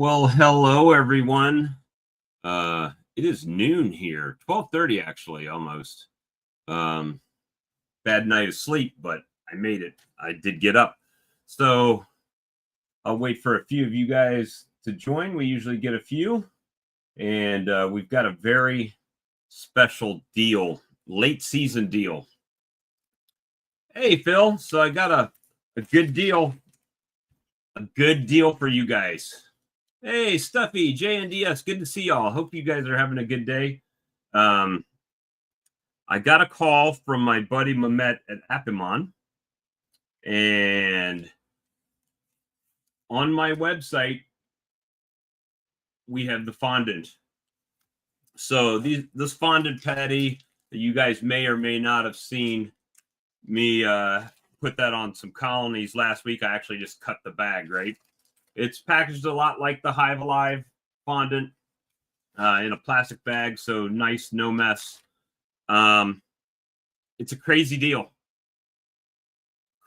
Well, hello everyone. It is noon here, 12:30 actually, almost. Um, Bad night of sleep, but I made it. I did get up. So I'll wait for a few of you guys to join. We usually get a few, and we've got a very special deal, late season deal. Hey, Phil. So I got a good deal for you guys. Hey, Stuffy, JNDS, good to see y'all. Hope you guys are having a good day. I got a call from my buddy Mehmet at Apimon, and on my website, we have the fondant. So this fondant patty that you guys may or may not have seen me put that on some colonies last week. I actually just cut the bag, right? It's packaged a lot like the Hive Alive fondant in a plastic bag, so nice, no mess. It's a crazy deal.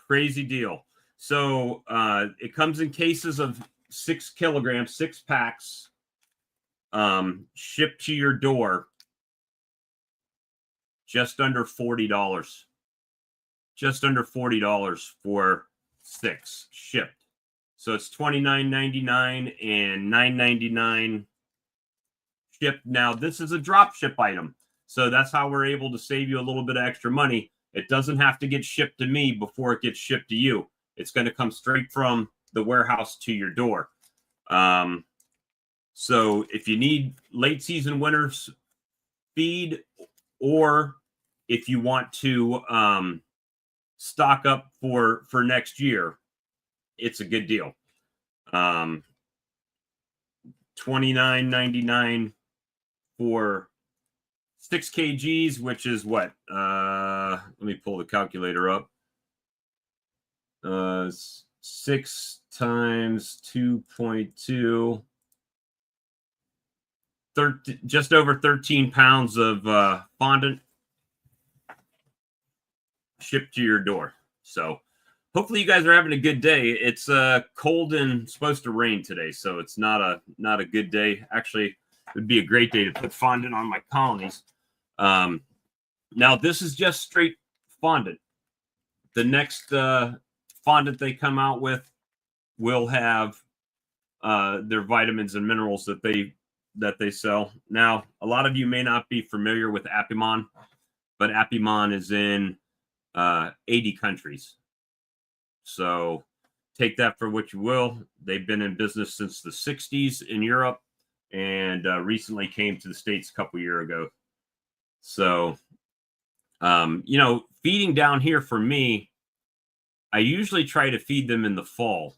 Crazy deal. So it comes in cases of 6 kilograms, 6 packs, shipped to your door, just under $40. Just under $40 for 6 shipped. So it's $29.99 and $9.99 shipped. Now, this is a drop ship item. So that's how we're able to save you a little bit of extra money. It doesn't have to get shipped to me before it gets shipped to you. It's going to come straight from the warehouse to your door. So if you need late season winter feed, or if you want to stock up for next year, it's a good deal. $29.99 for 6 kgs, which is what? Let me pull the calculator up. 6 times 2.2, just over 13 pounds of fondant shipped to your door. So hopefully you guys are having a good day. It's cold and supposed to rain today, so it's not a good day. Actually, it would be a great day to put fondant on my colonies. Now this is just straight fondant. The next fondant they come out with will have their vitamins and minerals that they sell. Now, a lot of you may not be familiar with Apimon, but Apimon is in 80 countries. So take that for what you will. They've been in business since the 60s in Europe, and recently came to the States a couple years ago. So, feeding down here for me, I usually try to feed them in the fall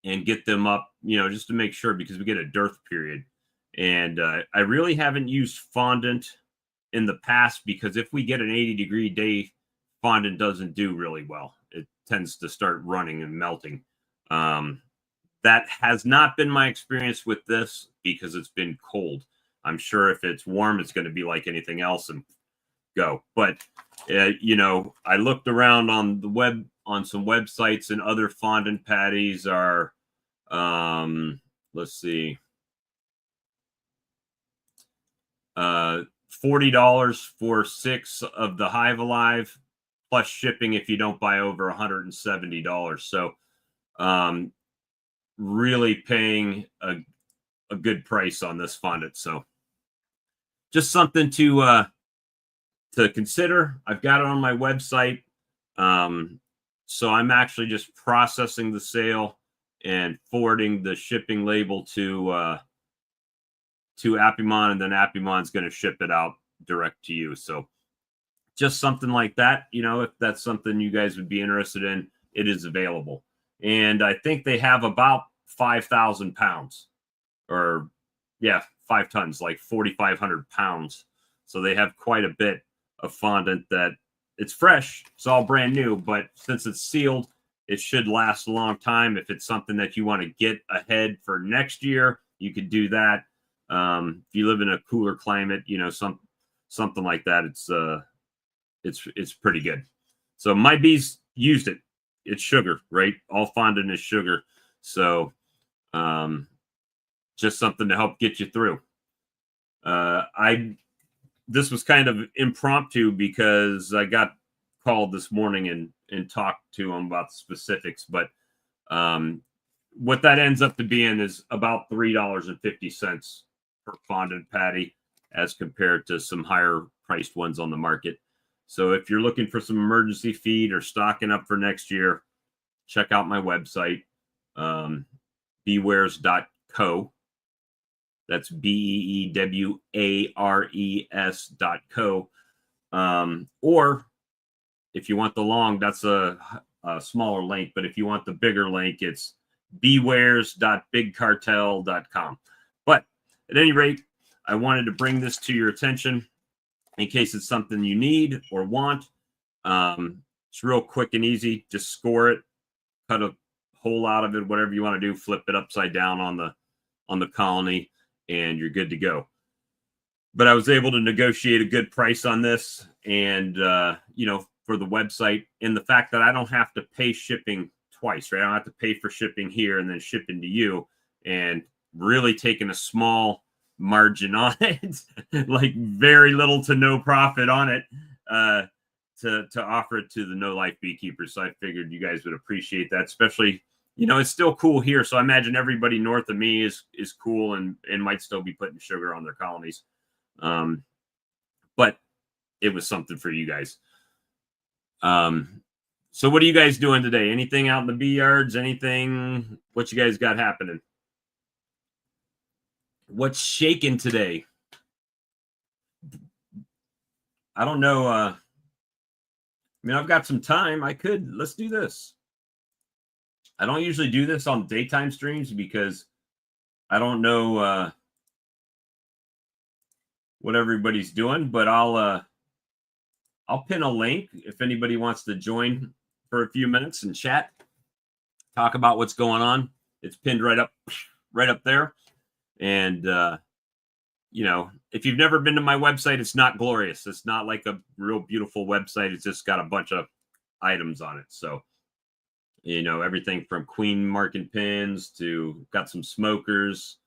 and get them up, just to make sure, because we get a dearth period. And I really haven't used fondant in the past, because if we get an 80-degree day, fondant doesn't do really well. It tends to start running and melting. That has not been my experience with this, because it's been cold. I'm sure if it's warm, it's going to be like anything else and go. But, I looked around on the web, on some websites, and other fondant patties are, let's see, $40 for 6 of the Hive Alive, plus shipping if you don't buy over $170. So really paying a good price on this fondant. So just something to consider. I've got it on my website. So I'm actually just processing the sale and forwarding the shipping label to Apimon, and then Apimon's going to ship it out direct to you. So just something like that, if that's something you guys would be interested in, it is available. And I think they have about 5,000 pounds, or 5 tons, like 4,500 pounds. So they have quite a bit of fondant that it's fresh. It's all brand new, but since it's sealed, it should last a long time. If it's something that you want to get ahead for next year, you could do that. If you live in a cooler climate, something like that, it's pretty good. So my bees used it. It's sugar, right? All fondant is sugar. So just something to help get you through. This was kind of impromptu because I got called this morning and talked to them about the specifics, but what that ends up to being is about $3.50 per fondant patty as compared to some higher priced ones on the market. So if you're looking for some emergency feed or stocking up for next year, check out my website, beewares.co. That's beewares.co. Or if you want the long, that's a smaller link. But if you want the bigger link, it's beewares.bigcartel.com. But at any rate, I wanted to bring this to your attention in case it's something you need or want. It's real quick and easy. Just score it, cut a hole out of it, whatever you want to do, flip it upside down on the colony, and you're good to go. But I was able to negotiate a good price on this, and for the website, and the fact that I don't have to pay shipping twice, right? I don't have to pay for shipping here and then shipping to you, and really taking a small margin on it, like very little to no profit on it, to offer it to the No Life Beekeepers. So I figured you guys would appreciate that, especially, it's still cool here. So I imagine everybody north of me is cool and might still be putting sugar on their colonies. But it was something for you guys. So what are you guys doing today? Anything out in the bee yards? Anything? What you guys got happening? What's shaking today? I don't know. I've got some time. Let's do this. I don't usually do this on daytime streams because I don't know what everybody's doing, but I'll pin a link if anybody wants to join for a few minutes and chat, talk about what's going on. It's pinned right up there. And, if you've never been to my website, it's not glorious. It's not like a real beautiful website. It's just got a bunch of items on it. So, everything from queen marking pins to got some smokers,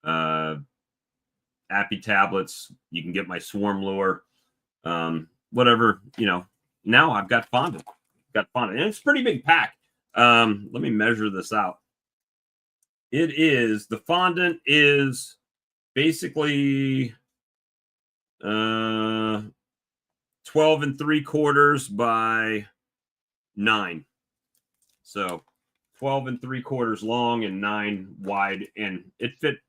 appy tablets. You can get my swarm lure, whatever, now I've got fondant. And it's a pretty big pack. Let me measure this out. The fondant is basically 12 3/4 by 9. So 12 3/4 long and 9 wide, and it fit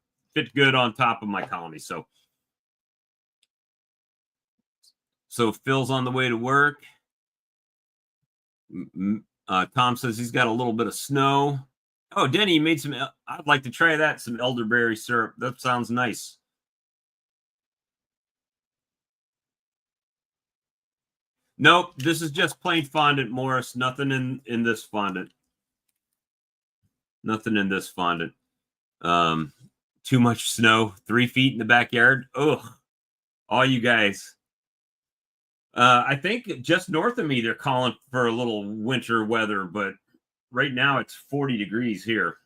good on top of my colony. So Phil's on the way to work. Tom says he's got a little bit of snow. Oh, Denny, you made some. I'd like to try that. Some elderberry syrup. That sounds nice. Nope, this is just plain fondant, Morris. Nothing in this fondant. Nothing in this fondant. Too much snow. 3 feet in the backyard. Ugh. All you guys. I think just north of me, they're calling for a little winter weather, but right now it's 40 degrees here.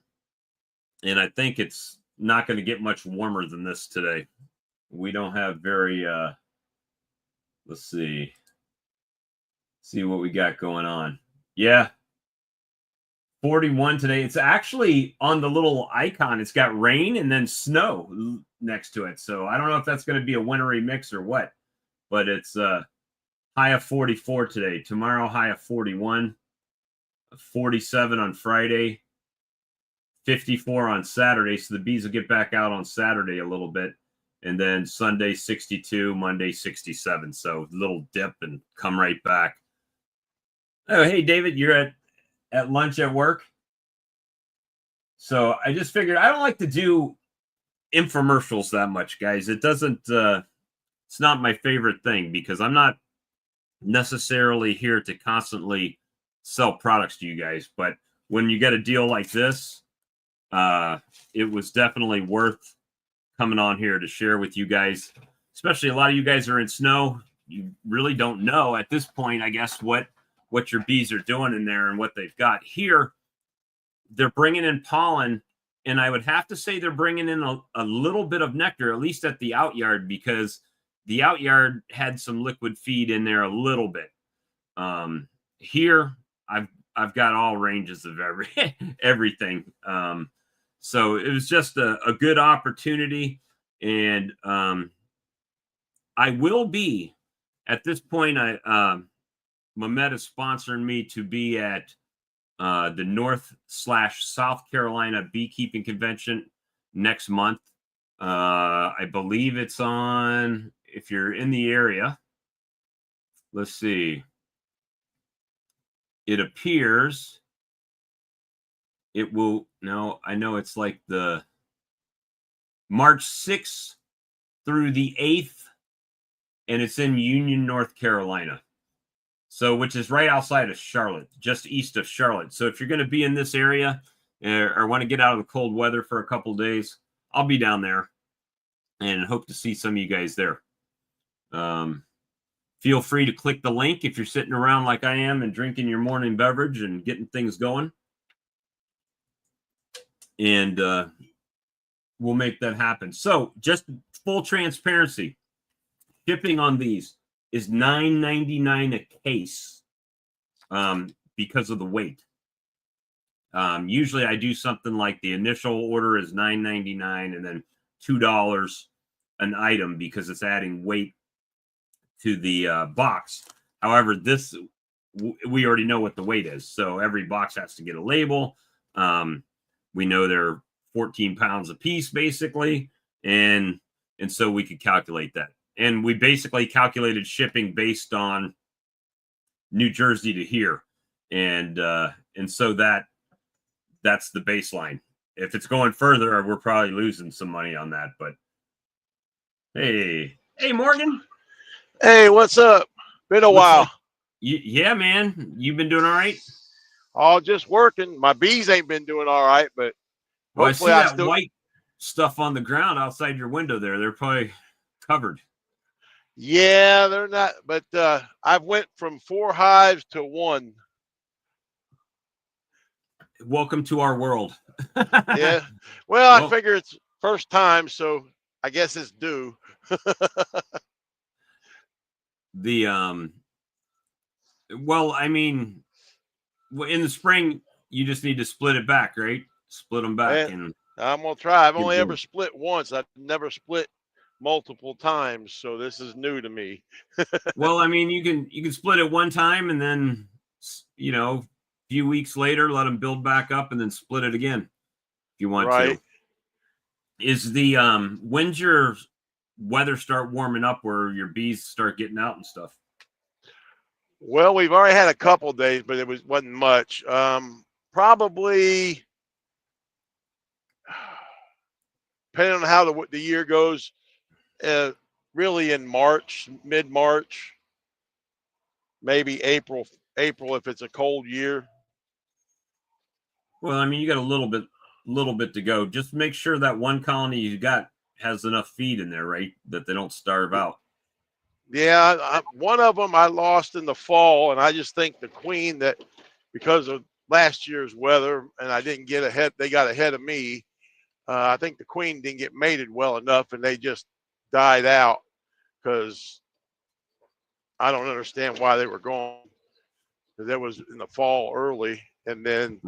And I think it's not going to get much warmer than this today. We don't have very, let's see what we got going on. Yeah. 41 today. It's actually on the little icon. It's got rain and then snow next to it. So I don't know if that's going to be a wintry mix or what, but it's, high of 44 today. Tomorrow, high of 41. 47 on Friday. 54 on Saturday. So the bees will get back out on Saturday a little bit. And then Sunday, 62. Monday, 67. So a little dip and come right back. Oh, hey, David, you're at lunch at work? So I just figured I don't like to do infomercials that much, guys. It doesn't, it's not my favorite thing because I'm not necessarily here to constantly sell products to you guys, but when you get a deal like this, it was definitely worth coming on here to share with you guys, especially a lot of you guys are in snow. You really don't know at this point, I guess, what your bees are doing in there and what they've got here. They're bringing in pollen And I would have to say they're bringing in a little bit of nectar, at least at the out yard, because the out yard had some liquid feed in there a little bit. Here, I've got all ranges of everything. So it was just a good opportunity. And I will be, at this point, Mehmet is sponsoring me to be at the North/South Carolina Beekeeping Convention next month. I believe it's on, if you're in the area, let's see. It appears it will, no, I know it's like the March 6th through the 8th, and it's in Union, North Carolina. So, which is right outside of Charlotte, just east of Charlotte. So if you're going to be in this area or want to get out of the cold weather for a couple of days, I'll be down there and hope to see some of you guys there. Feel free to click the link if you're sitting around like I am and drinking your morning beverage and getting things going. And we'll make that happen. So just full transparency, shipping on these is $9.99 a case because of the weight. Usually I do something like the initial order is $9.99 and then $2 an item because it's adding weight to the box. However, this, we already know what the weight is. So every box has to get a label. We know they're 14 pounds a piece basically. And so we could calculate that. And we basically calculated shipping based on New Jersey to here. And so that's the baseline. If it's going further, we're probably losing some money on that. But hey, Morgan. Hey, what's up? Been a while. Like, yeah, man. You've been doing all right? All just working. My bees ain't been doing all right, but well, hopefully I see that white stuff on the ground outside your window there. They're probably covered. Yeah, they're not, but I've went from 4 hives to 1. Welcome to our world. Yeah. Well, I figure it's first time, so I guess it's due. Well, I mean, in the spring, you just need to split it back, right? Split them back. And I'm going to try. I've only ever split once. I've never split multiple times, so this is new to me. Well, I mean, you can split it one time and then, you know, a few weeks later, let them build back up and then split it again if you want to. Is the when's your weather start warming up where your bees start getting out and stuff? Well, we've already had a couple days, but it wasn't much. Probably, depending on how the year goes, really in March, mid-March, maybe April if it's a cold year. Well, I mean, you got a little bit to go. Just make sure that one colony you got has enough feed in there, right? That they don't starve out. Yeah, one of them I lost in the fall, and I just think the queen, that because of last year's weather, and I didn't get ahead, they got ahead of me. I think the queen didn't get mated well enough, and they just died out because I don't understand why they were gone. That was in the fall early, and then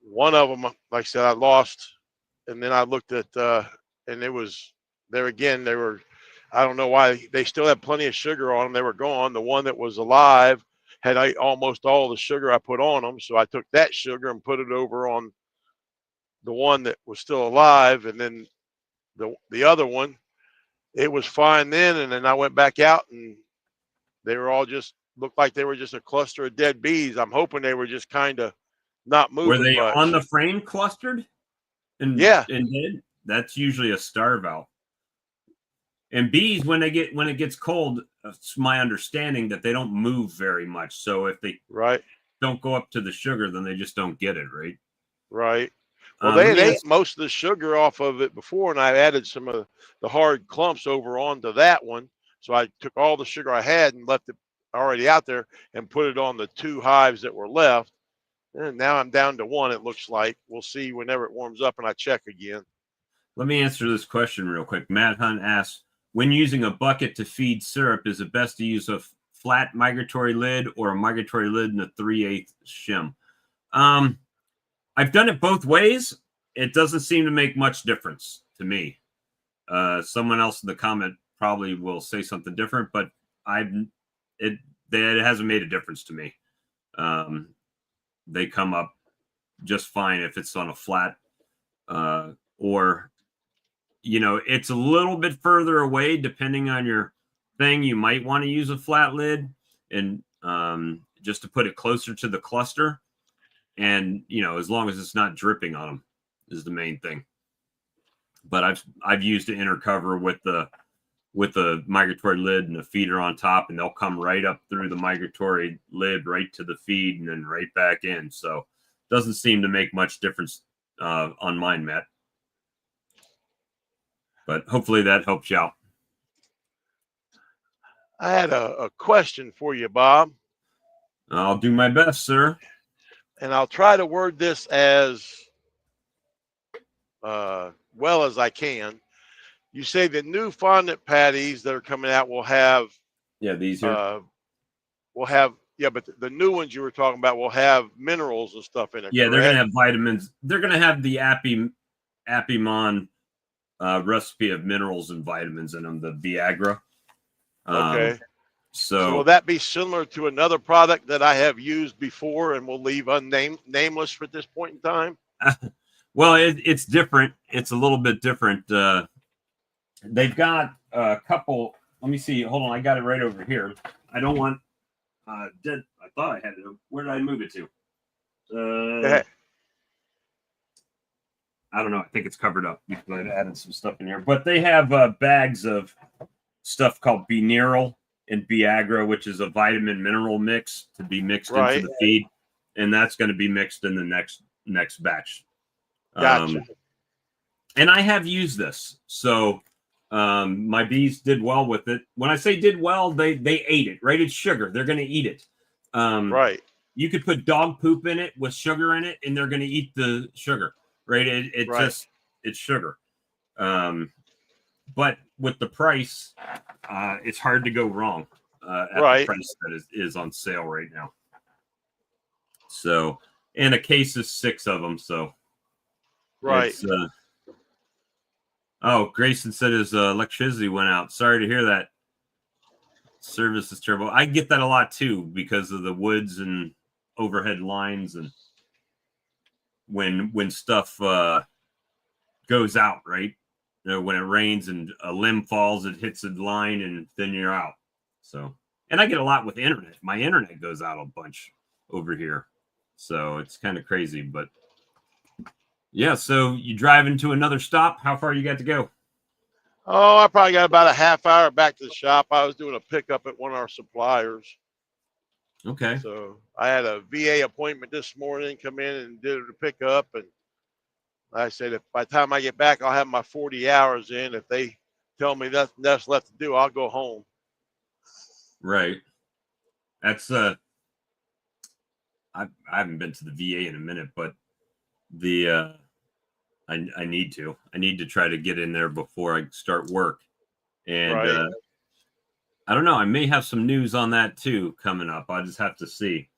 one of them, like I said, I lost, and then I looked at, and it was there again. They were, I don't know why, they still had plenty of sugar on them. They were gone. The one that was alive had almost all the sugar I put on them, so I took that sugar and put it over on the one that was still alive, and then the other one, it was fine then, and then I went back out, and they were all just looked like they were just a cluster of dead bees. I'm hoping they were just kind of not moving. Were they much. On the frame clustered? And dead? That's usually a starve out. And bees, when it gets cold, it's my understanding that they don't move very much. So if they don't go up to the sugar, then they just don't get it, right? Right. Well, they ate most of the sugar off of it before, and I added some of the hard clumps over onto that one. So I took all the sugar I had and left it already out there and put it on the 2 hives that were left. And now I'm down to 1, it looks like. We'll see whenever it warms up and I check again. Let me answer this question real quick. Matt Hunt asks, when using a bucket to feed syrup, is it best to use a flat migratory lid or a migratory lid and a 3/8 shim? I've done it both ways. It doesn't seem to make much difference to me. Someone else in the comment probably will say something different, but it hasn't made a difference to me. They come up just fine if it's on a flat, or it's a little bit further away depending on your thing. You might want to use a flat lid and just to put it closer to the cluster, and as long as it's not dripping on them is the main thing. But I've used the inner cover with the migratory lid and a feeder on top, and they'll come right up through the migratory lid right to the feed and then right back in. So it doesn't seem to make much difference on mine, Matt. But hopefully that helps you out. I had a question for you, Bob. I'll do my best, sir. And I'll try to word this as well as I can. You say the new fondant patties that are coming out will have these here. But the new ones you were talking about will have minerals and stuff in it. Yeah, correct? they're gonna have vitamins. They're gonna have the Apimon recipe of minerals and vitamins in them, the Viagra. Okay. So will that be similar to another product that I have used before and will leave nameless for this point in time? Well, it's different. It's a little bit different. They've got a couple. Let me see. Hold on. I got it right over here. I don't want dead. I thought I had it. Where did I move it to? I don't know. I think it's covered up because I added some stuff in here. But they have bags of stuff called Beneral and Viagra, which is a vitamin mineral mix to be mixed into the feed, and that's going to be mixed in the next batch. Gotcha. And I have used this, so my bees did well with it. When I say did well, they ate it. Right, it's sugar. They're going to eat it. Right. You could put dog poop in it with sugar in it, and they're going to eat the sugar. Right. It's sugar. But with the price, it's hard to go wrong at the price that is on sale right now. So, and a case is 6 of them. So, Grayson said his electricity went out. Sorry to hear that. Service is terrible. I get that a lot too because of the woods and overhead lines, and when stuff goes out, right? When it rains and a limb falls, it hits a line and then you're out. So, and I get a lot with internet. My internet goes out a bunch over here. So it's kind of crazy, but yeah. So you drive into another stop. How far you got to go? Oh, I probably got about a half hour back to the shop. I was doing a pickup at one of our suppliers. Okay. So I had a VA appointment this morning, come in and did a pickup, and I said, if by the time I get back, I'll have my 40 hours in. If they tell me nothing else left to do, I'll go home. Right. That's I haven't been to the VA in a minute, but I need to try to get in there before I start work. And I don't know, I may have some news on that too coming up. I just have to see.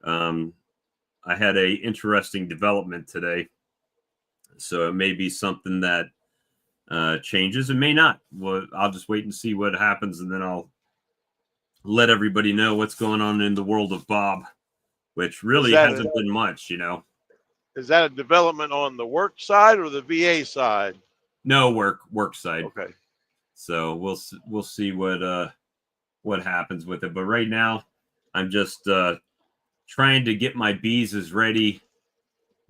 I had a interesting development today. So it may be something that changes. It may not. Well, I'll just wait and see what happens, and then I'll let everybody know what's going on in the world of Bob, which really hasn't been much, Is that a development on the work side or the VA side? No, work side. Okay. So we'll see what happens with it. But right now, I'm just trying to get my bees as ready,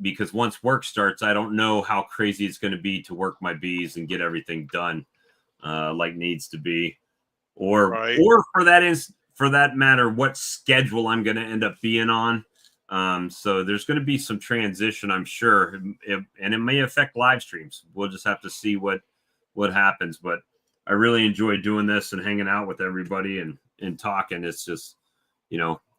because once work starts, I don't know how crazy it's going to be to work my bees and get everything done like needs to be, or for that matter, what schedule I'm going to end up being on. So there's going to be some transition, I'm sure, and it may affect live streams. We'll just have to see what happens. But I really enjoy doing this and hanging out with everybody and talking. It's just,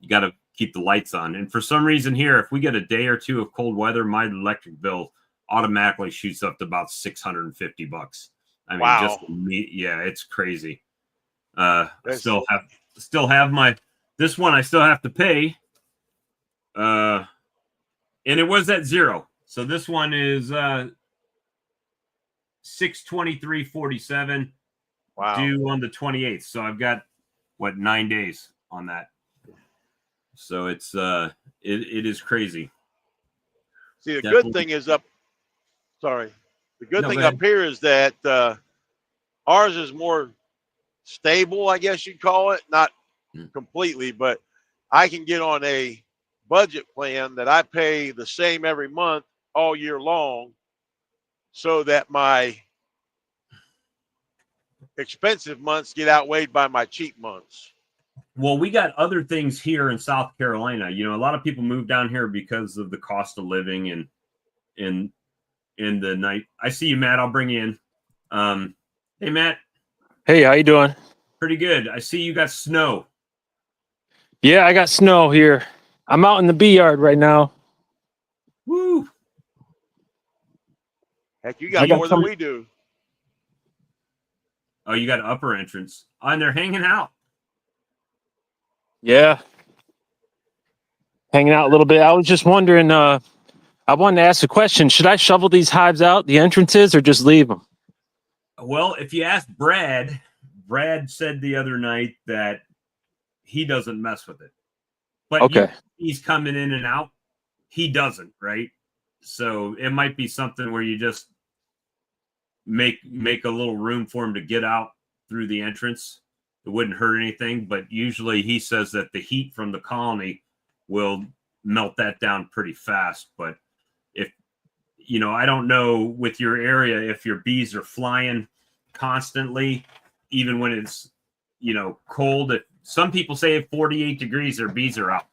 you got to keep the lights on. And for some reason here, if we get a day or two of cold weather, my electric bill automatically shoots up to about $650. I mean, Wow. just me, yeah, it's crazy. That's- I still have my this one I still have to pay. And it was at zero. So this one is $623.47 Wow. due on the 28th. So I've got 9 days on that. So it's it is crazy. See, the Definitely. good thing is up. Sorry, the good No, thing go up ahead. here is that ours is more stable, I guess you'd call it. Not completely, but I can get on a budget plan that I pay the same every month all year long, so that my expensive months get outweighed by my cheap months. Well, we got other things here in South Carolina. You know, a lot of people move down here because of the cost of living and in the night. I see you, Matt. I'll bring you in. Hey, Matt. Hey, how you doing? Pretty good. I see you got snow. Yeah, I got snow here. I'm out in the bee yard right now. Woo! Heck, you I got got more some- than we do. Oh, you got upper entrance. Oh, and they're hanging out. Yeah. Hanging out a little bit. I was just wondering, I wanted to ask a question. Should I shovel these hives out, the entrances, or just leave them? Well, if you ask Brad, Brad said the other night that he doesn't mess with it. But Okay. he's coming in and out. He doesn't, right? So it might be something where you just make a little room for him to get out through the entrance. It wouldn't hurt anything, but usually he says that the heat from the colony will melt that down pretty fast. But if I don't know with your area if your bees are flying constantly, even when it's cold. Some people say at 48 degrees their bees are out.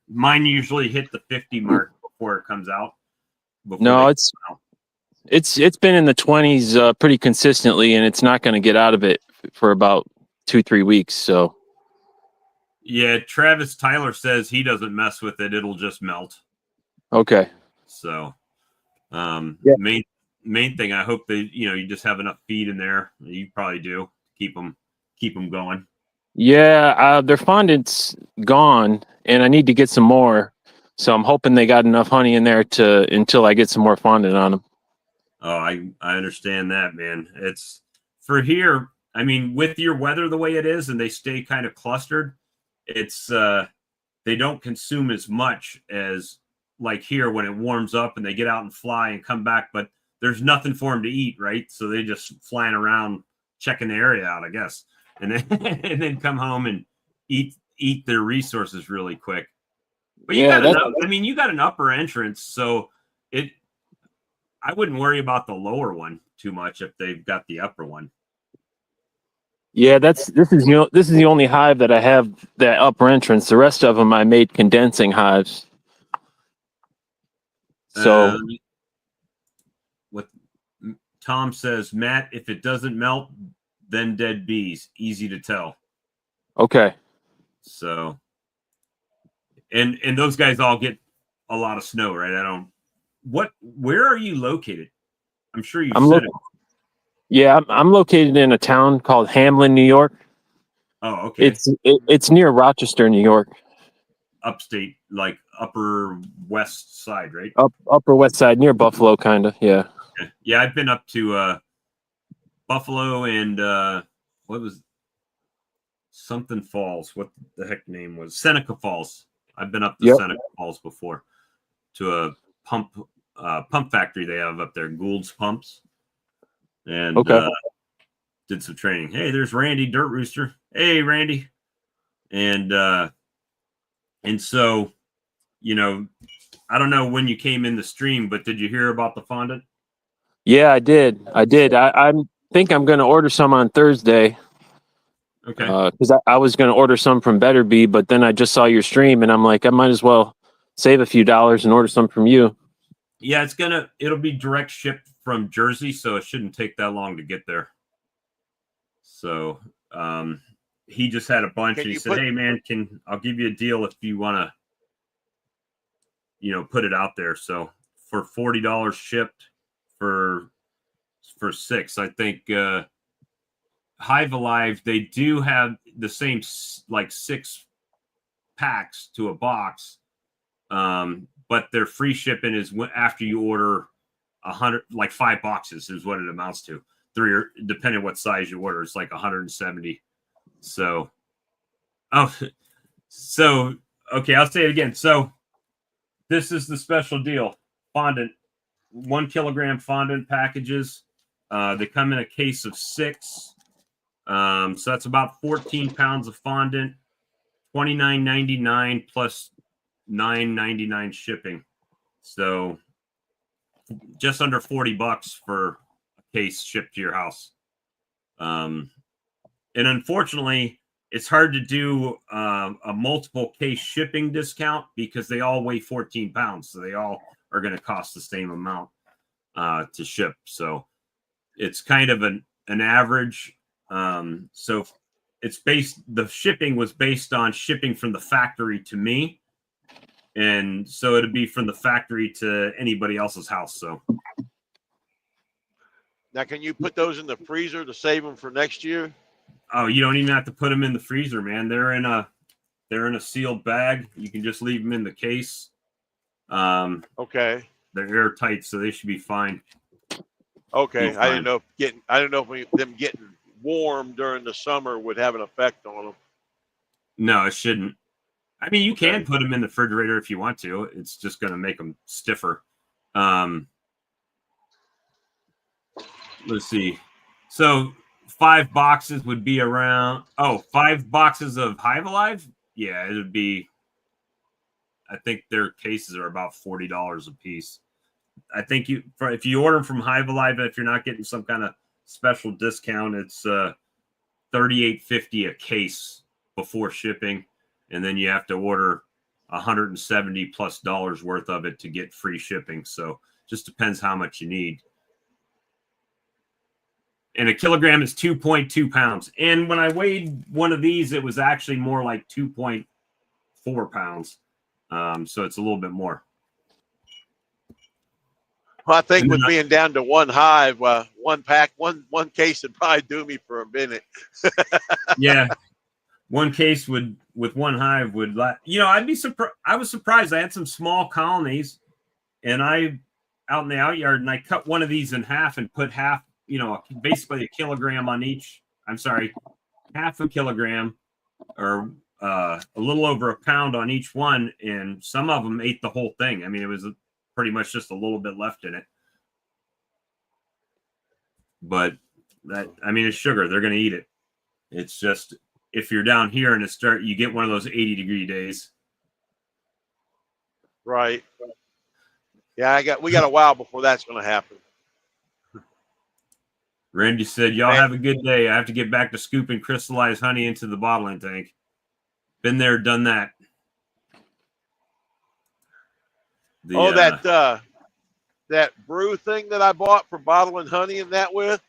Mine usually hit the 50 mark before it comes out. No, it's been in the 20s pretty consistently, and it's not going to get out of it for about 2-3 weeks. So yeah, Travis Tyler says he doesn't mess with it; it'll just melt. okay. So, Yeah. main thing, I hope that you just have enough feed in there. You probably do. Keep them going. Yeah, their fondant's gone, and I need to get some more. So I'm hoping they got enough honey in there until I get some more fondant on them. Oh, I understand that, man. It's for here. I mean, with your weather the way it is, and they stay kind of clustered, it's they don't consume as much as like here when it warms up and they get out and fly and come back. But there's nothing for them to eat, right? So they just flying around checking the area out, I guess, and then and then come home and eat their resources really quick. But you got you got an upper entrance, so I wouldn't worry about the lower one too much if they've got the upper one. Yeah, this is the only hive that I have that upper entrance. The rest of them I made condensing hives. So What Tom says, Matt, if it doesn't melt, then dead bees. Easy to tell. okay. So and those guys all get a lot of snow, right? Where are you located? I'm sure you said it. Yeah, I'm located in a town called Hamlin, New York. Oh, okay. It's near Rochester, New York. Upstate, like upper west side, right? Upper west side, near Buffalo, kind of. Yeah. Okay. Yeah, I've been up to Buffalo and what was something Falls? What the heck name was Seneca Falls? I've been up to Seneca Falls before to a pump factory they have up there, Gould's Pumps, and did some training. Hey, there's Randy Dirt Rooster. Hey, Randy, and so I don't know when you came in the stream, but did you hear about the fondant? Yeah, I did. I think I'm going to order some on Thursday. Okay. Because I was going to order some from Better Bee, but then I just saw your stream, and I'm like, I might as well save a few dollars and order some from you. Yeah, it'll be direct shipped from Jersey, so it shouldn't take that long to get there. So, he just had a bunch, Can and he you said, put- "Hey, man, I'll give you a deal if you want to, put it out there." So for $40 shipped for 6, I think Hive Alive, they do have the same like 6 packs to a box, but their free shipping is after you order 100, like 5 boxes is what it amounts to. 3, or depending what size you order, it's like 170. So, okay, I'll say it again. So this is the special deal: fondant, 1 kilogram fondant packages. They come in a case of 6. So that's about 14 pounds of fondant, $29.99 plus $9.99 shipping. So just under $40 for a case shipped to your house. And unfortunately, it's hard to do a multiple case shipping discount because they all weigh 14 pounds. So they all are going to cost the same amount to ship. So it's kind of an average. So the shipping was based on shipping from the factory to me. And so it'd be from the factory to anybody else's house. So Now, can you put those in the freezer to save them for next year? oh, you don't even have to put them in the freezer, man. They're in a sealed bag. You can just leave them in the case. Okay. They're airtight, so they should be fine. Okay. I didn't know if them getting warm during the summer would have an effect on them. No, it shouldn't. I mean, you Okay. can put them in the refrigerator if you want to. It's just going to make them stiffer. Let's see. So 5 boxes would be around. 5 boxes of Hive Alive. Yeah, it would be. I think their cases are about $40 a piece. I think if you order them from Hive Alive, if you're not getting some kind of special discount, it's $38.50 a case before shipping, and then you have to order $170+ worth of it to get free shipping. So just depends how much you need. And a kilogram is 2.2 pounds. And when I weighed one of these, it was actually more like 2.4 pounds. So it's a little bit more. Well, I think with being down to 1 hive, 1 pack, one case would probably do me for a minute. Yeah. 1 case with 1 hive would, I'd be surprised. I was surprised. I had some small colonies, and out in the out yard, and I cut one of these in half and put half, basically a kilogram on each. I'm sorry, half a kilogram or a little over a pound on each one, and some of them ate the whole thing. I mean, it was pretty much just a little bit left in it. But it's sugar. They're going to eat it. It's just, if you're down here and you get one of those 80-degree days. Right. Yeah, we got a while before that's going to happen. Randy said, "Y'all have a good day. I have to get back to scooping crystallized honey into the bottling tank. Been there, done that." That brew thing that I bought for bottling honey and that with.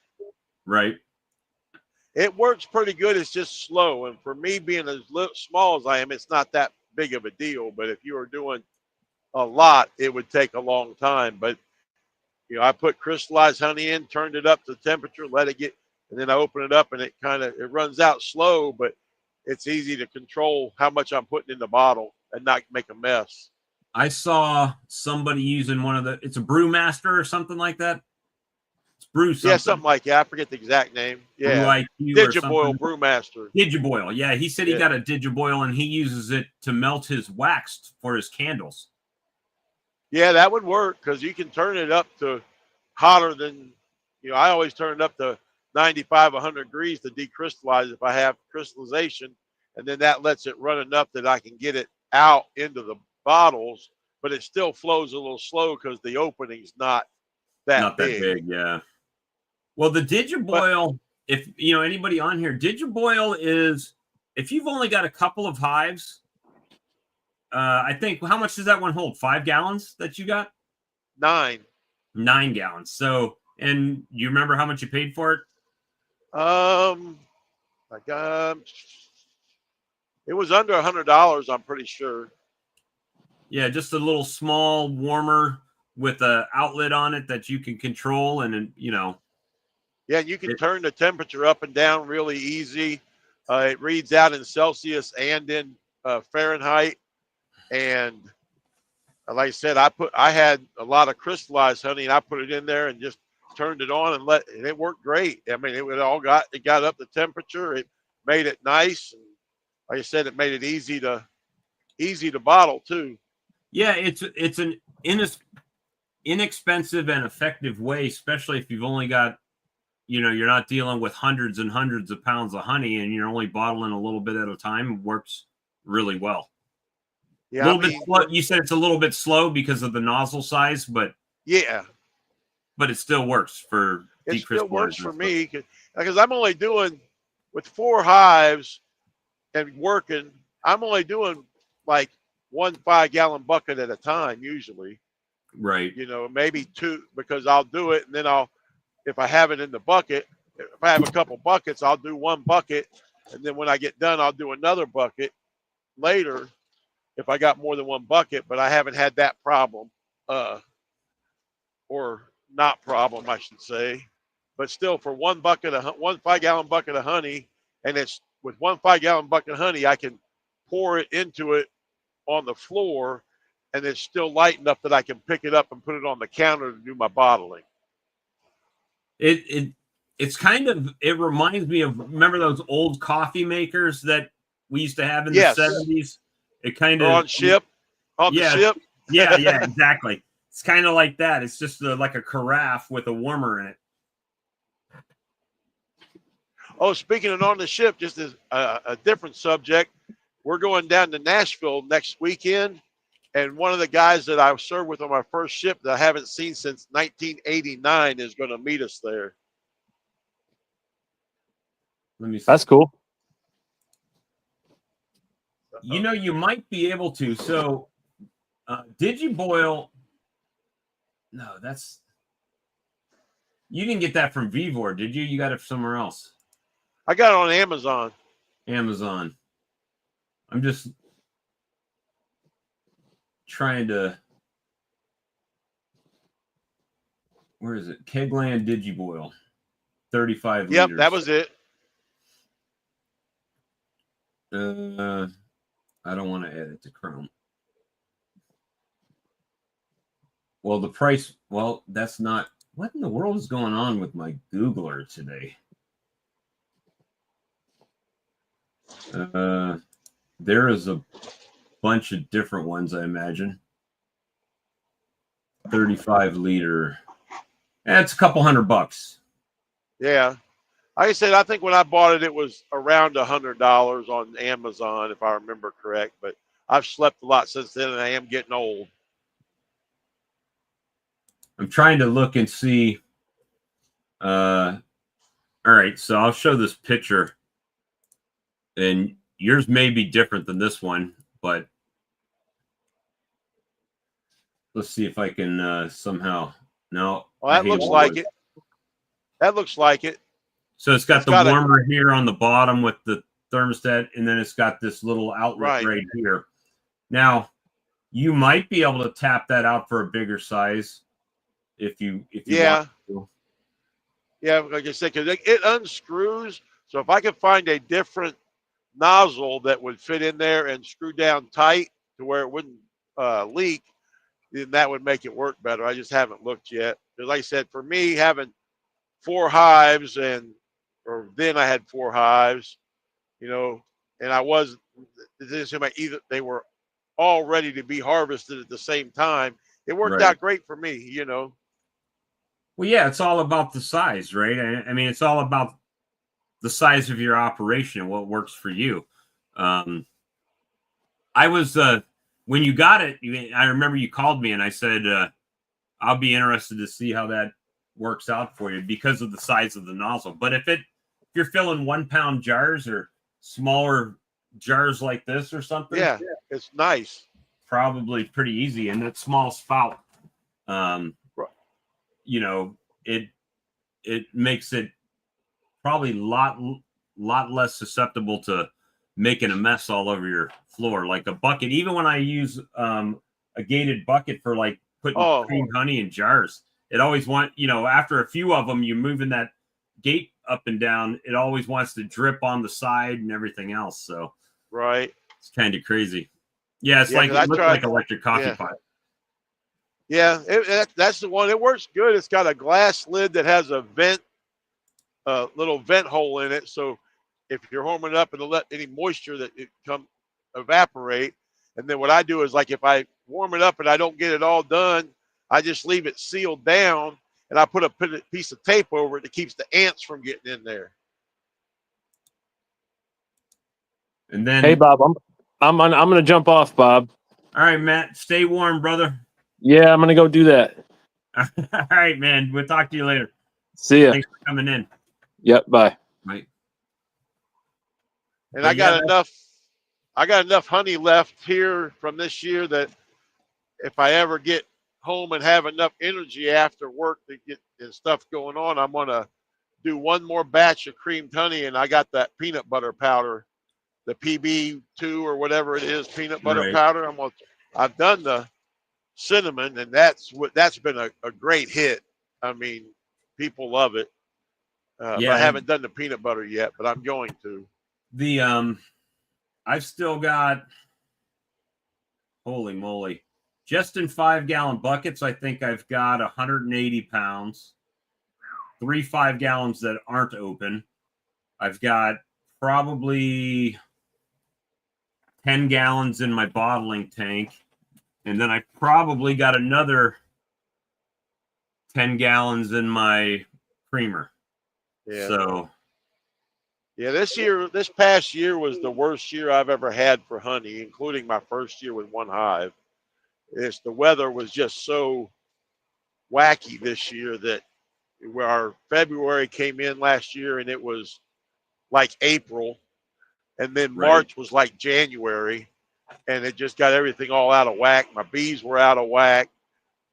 Right. It works pretty good. It's just slow. And for me being as small as I am, it's not that big of a deal. But if you were doing a lot, it would take a long time. But, I put crystallized honey in, turned it up to temperature, let it get, and then I open it up and it runs out slow, but it's easy to control how much I'm putting in the bottle and not make a mess. I saw somebody using it's a Brewmaster or something like that. It's brew something. Yeah, something like that. I forget the exact name. Yeah. Digiboil Brewmaster. Digiboil. Yeah, he said he got a Digiboil and he uses it to melt his wax for his candles. Yeah, that would work because you can turn it up to hotter than, I always turn it up to 95, 100 degrees to decrystallize if I have crystallization. And then that lets it run enough that I can get it out into the bottles, but it still flows a little slow because the opening's not that big. Yeah. Well, the Digiboil, if anybody on here, Digiboil is, if you've only got a couple of hives, I think, how much does that one hold? 5 gallons that you got? 9 gallons. So, and you remember how much you paid for it? Like It was under $100, I'm pretty sure. Yeah, just a little small warmer with a outlet on it that you can control, and you know. Yeah, and you can turn the temperature up and down really easy. It reads out in Celsius and in Fahrenheit. And like I said, I had a lot of crystallized honey, and I put it in there and just turned it on and it worked great. I mean, it got up the temperature. It made it nice, and like I said, it made it easy to bottle too. Yeah, it's an inexpensive and effective way, especially if you've only got, you know, you're not dealing with hundreds and hundreds of pounds of honey and you're only bottling a little bit at a time. It works really well. Yeah, a little bit slow. You said it's a little bit slow because of the nozzle size, but yeah, but it still works for it still works for stuff. me because I'm only doing with 4 hives and working. I'm only doing like 1 5-gallon bucket at a time usually. Right. You know, maybe 2, because I'll do it and then if I have it in the bucket, if I have a couple buckets, I'll do 1 bucket, and then when I get done, I'll do another bucket later if I got more than 1 bucket. But I haven't had that problem, or not problem, I should say. But still, for 1 5-gallon bucket of honey, and it's with 1 5-gallon bucket of honey, I can pour it into it on the floor, and it's still light enough that I can pick it up and put it on the counter to do my bottling. It's kind of, it reminds me of, remember those old coffee makers that we used to have in the 70s? It kind of on the ship. Yeah, exactly. It's kind of like that. It's just like a carafe with a warmer in it. Oh, speaking of on the ship, just as a different subject, we're going down to Nashville next weekend, and one of the guys that I served with on my first ship that I haven't seen since 1989 is going to meet us there. Let me see. That's cool. You know, you might be able to. So, did you boil? No, you didn't get that from Vivor, did you? You got it somewhere else. I got it on Amazon. Amazon. I'm just trying to. Where is it? Kegland Digiboil. 35 liters. Yep, that was it. I don't want to add it to Chrome. Well, the price, well, that's not, what in the world is going on with my Googler today? There is a bunch of different ones, I imagine. 35 liter. It's a couple $100. Yeah. Like I said, I think when I bought it, it was around $100 on Amazon, if I remember correct. But I've slept a lot since then, and I am getting old. I'm trying to look and see. All right, so I'll show this picture. And yours may be different than this one, but let's see if I can somehow. No. Well, that looks like it. That looks like it. So it's got the warmer here on the bottom with the thermostat, and then it's got this little outlet right here. Now, you might be able to tap that out for a bigger size if you want to. Yeah, like I said, because it unscrews. So if I could find a different nozzle that would fit in there and screw down tight to where it wouldn't leak, then that would make it work better. I just haven't looked yet. Because like I said, for me, having 4 hives then I had 4 hives, you know, and either they were all ready to be harvested at the same time. It worked out great for me, you know. Well, yeah, it's all about the size, right? I mean, it's all about the size of your operation and what works for you. I was when you got it, I remember you called me and I said, I'll be interested to see how that works out for you because of the size of the nozzle. But if you're filling 1 pound jars or smaller jars like this or something, yeah, it's nice. Probably pretty easy. And that small spout, you know, it makes it probably lot less susceptible to making a mess all over your floor. Like a bucket, even when I use a gated bucket for like putting cream honey in jars, it always after a few of them, you're moving that gate up and down. It always wants to drip on the side and everything else. So right, it's kind of crazy. Yeah, it's 'cause it looks like electric coffee pot. Yeah, that's the one. It works good. It's got a glass lid that has a little vent hole in it. So if you're warming up, it'll let any moisture that it come evaporate. And then what I do is, like, if I warm it up and I don't get it all done, I just leave it sealed down, and I put a piece of tape over it that keeps the ants from getting in there. And then, hey Bob, I'm gonna jump off, Bob. All right, Matt, stay warm, brother. Yeah, I'm gonna go do that. All right, man. We'll talk to you later. See ya. Thanks for coming in. Yep. Bye. Right. And I got enough honey left here from this year that if I ever get home and have enough energy after work to get stuff going on, I'm gonna do one more batch of creamed honey. And I got that peanut butter powder, the PB2 or whatever it is, peanut butter powder. I've done the cinnamon, and that's been a great hit. I mean, people love it. But I haven't done the peanut butter yet, but I'm going to. I've still got, holy moly, just in 5-gallon buckets, I think I've got 180 pounds, 3 5-gallons that aren't open. I've got probably 10 gallons in my bottling tank. And then I probably got another 10 gallons in my creamer. Yeah. So. Yeah, this past year was the worst year I've ever had for honey, including my first year with one hive. The weather was just so wacky this year that our February came in last year and it was like April, and then March was like January, and it just got everything all out of whack. My bees were out of whack.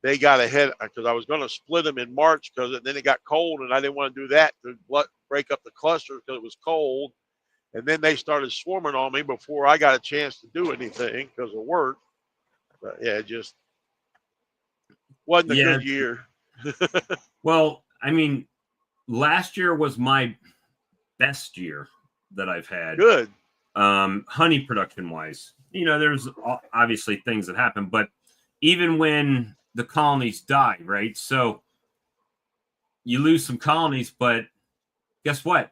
They got ahead because I was going to split them in March because then it got cold, and I didn't want to do that to break up the cluster because it was cold. And then they started swarming on me before I got a chance to do anything because of work. But yeah, it just wasn't a good year. Well, I mean, last year was my best year that I've had. Good. Honey production wise. There's obviously things that happen, but even when the colonies die, right? So you lose some colonies, but guess what?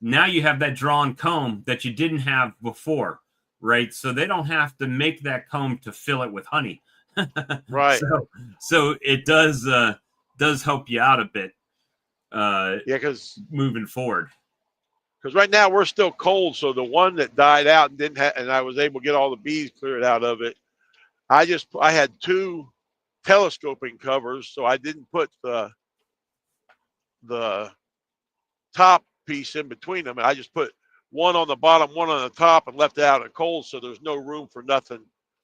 Now you have that drawn comb that you didn't have before, right? So they don't have to make that comb to fill it with honey. Right. So it does help you out a bit. Because moving forward. Because right now we're still cold, so the one that died out and and I was able to get all the bees cleared out of it. I had 2 telescoping covers, so I didn't put the top piece in between them. And I just put one on the bottom, one on the top, and left it out in the cold, so there's no room for nothing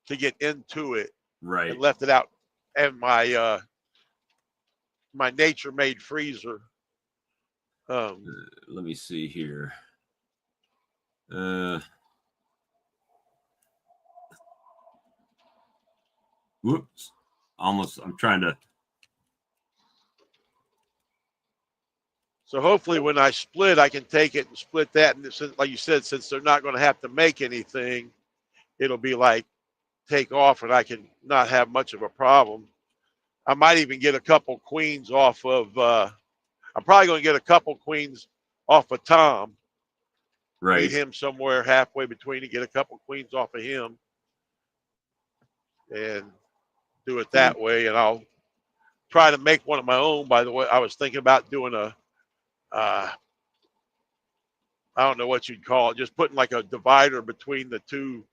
to get into it. Right. And left it out, and my my nature-made freezer. Let me see here. Whoops. Almost. I'm trying to. So hopefully when I split, I can take it and split that. And since, like you said, since they're not going to have to make anything, it'll be like take off and I can not have much of a problem. I might even get a couple queens off of, I'm probably going to get a couple queens off of Tom. Right. Meet him somewhere halfway between and get a couple queens off of him and do it that way. And I'll try to make one of my own. By the way, I was thinking about doing I don't know what you'd call it, just putting like a divider between the 2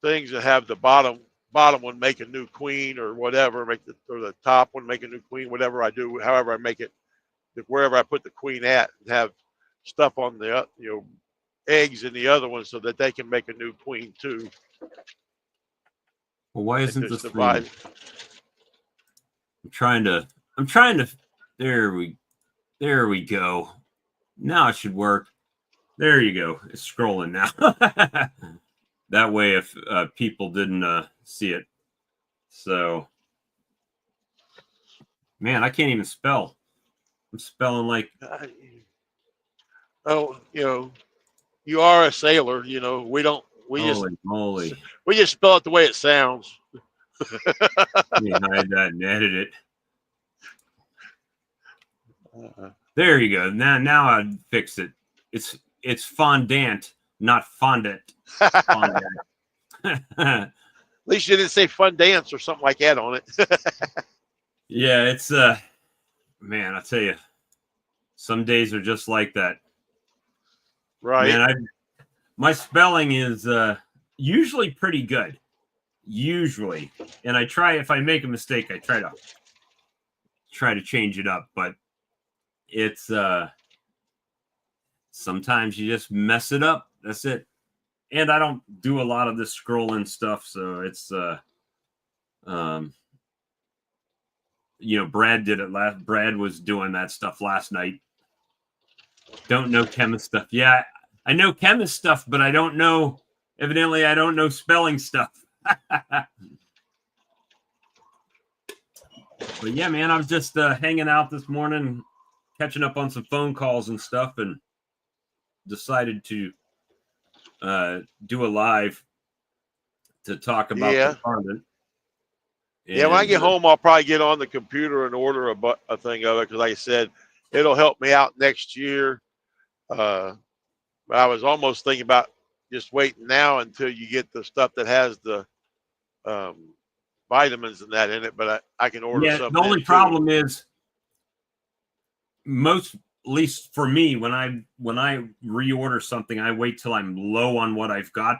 things that have the bottom one make a new queen or whatever, or the top one make a new queen, whatever I do, however I make it, wherever I put the queen at, and have stuff on the eggs in the other one so that they can make a new queen too. Well, why isn't this divided? I'm trying to. There we go. Now it should work. There you go. It's scrolling now. That way, if people didn't see it. So, man, I can't even spell. I'm spelling like. Oh, you know, you are a sailor. You know, we don't. Holy moly. We just spell it the way it sounds. Let me hide that and edit it. There you go. Now I fixed it. It's fondant, not fondant. Fondant. At least you didn't say fun dance or something like that on it. Yeah, it's man, I tell you, some days are just like that. Right. Man, my spelling is usually pretty good. Usually. And I try, if I make a mistake, I try to change it up, but it's sometimes you just mess it up. That's it. And I don't do a lot of this scrolling stuff, so it's you know, Brad did it last. Brad was doing that stuff last night. Don't know chemist stuff. Yeah, I know chemist stuff, but I don't know. Evidently, I don't know spelling stuff. But yeah, man, I was just hanging out this morning, catching up on some phone calls and stuff, and decided to do a live to talk about the fondant. Yeah, when I get home, I'll probably get on the computer and order a thing of it because, like I said, it'll help me out next year. But I was almost thinking about just waiting now until you get the stuff that has the vitamins and that in it. But I can order something. The only problem is most, at least for me, when I reorder something, I wait till I'm low on what I've got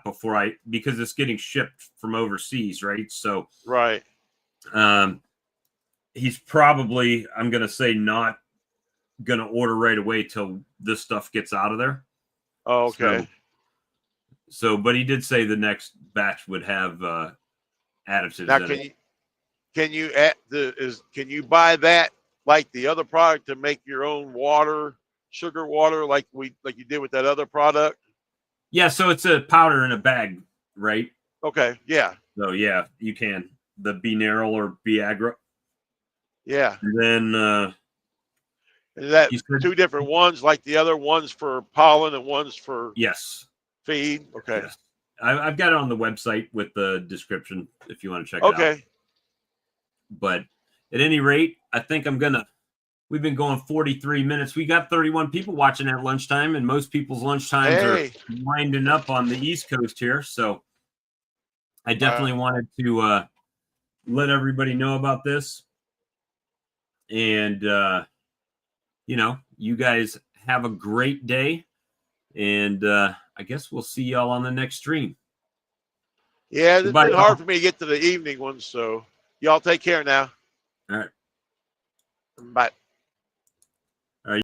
because it's getting shipped from overseas, right? So right. He's probably, I'm gonna say, not gonna order right away till this stuff gets out of there. Oh, okay. So, but he did say the next batch would have additives. Now, can you buy that like the other product to make your own water, sugar water, like you did with that other product? Yeah, so it's a powder in a bag, right? Okay, yeah. So yeah, you can the Beneral or Beagra. Yeah. And then is that two different ones, like the other ones for pollen and ones for feed? Okay. Yes. I've got it on the website with the description if you want to check it out. Okay. But at any rate, I think we've been going 43 minutes. We got 31 people watching at lunchtime, and most people's lunchtimes are winding up on the East Coast here. So I definitely wanted to let everybody know about this. And, you know, you guys have a great day. And I guess we'll see y'all on the next stream. Yeah, it's been hard for me to get to the evening ones. So y'all take care now. All right. Bye.